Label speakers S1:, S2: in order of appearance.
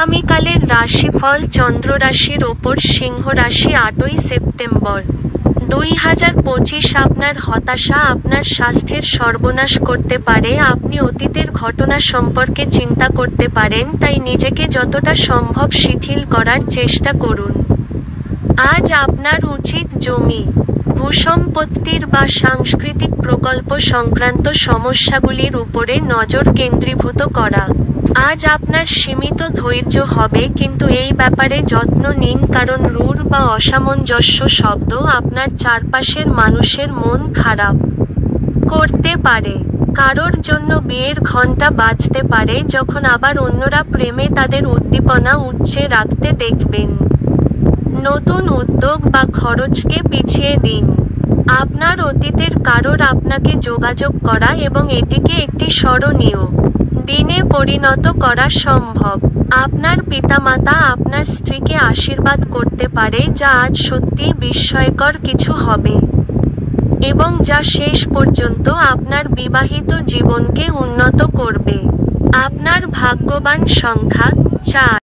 S1: আগামীকালের রাশিফল চন্দ্র রাশির ওপর সিংহ রাশি 8ই সেপ্টেম্বর 2025। আপনার হতাশা আপনার স্বাস্থ্যের সর্বনাশ করতে পারে। আপনি অতীতের ঘটনা সম্পর্কে চিন্তা করতে পারেন, তাই নিজেকে যতটা সম্ভব শিথিল করার চেষ্টা করুন। আজ আপনার উচিত জমি, ভূসম্পত্তির বা সাংস্কৃতিক প্রকল্প সংক্রান্ত সমস্যাগুলির উপরে নজর কেন্দ্রীভূত করা। আজ আপনার সীমিত ধৈর্য হবে, কিন্তু এই ব্যাপারে যত্ন নিন, কারণ রূঢ় বা অসামঞ্জস্য শব্দ আপনার চারপাশের মানুষের মন খারাপ করতে পারে। কারোর জন্য বিয়ের ঘণ্টা বাজতে পারে, যখন আবার অন্যরা প্রেমে তাদের উদ্দীপনা উচ্চে রাখতে দেখবেন। নতুন উদ্যোগ বা খরচকে পিছিয়ে দিন। আপনার অতীতের কারোর আপনাকে যোগাযোগ করা এবং এটিকে একটি স্মরণীয় দিনে পরিণত করা সম্ভব। আপনার পিতামাতা আপনার স্ত্রীকে আশীর্বাদ করতে পারে, যা আজ সত্যিই বিস্ময়কর কিছু হবে এবং যা শেষ পর্যন্ত আপনার বিবাহিত জীবনকে উন্নত করবে। আপনার ভাগ্যবান সংখ্যা 4।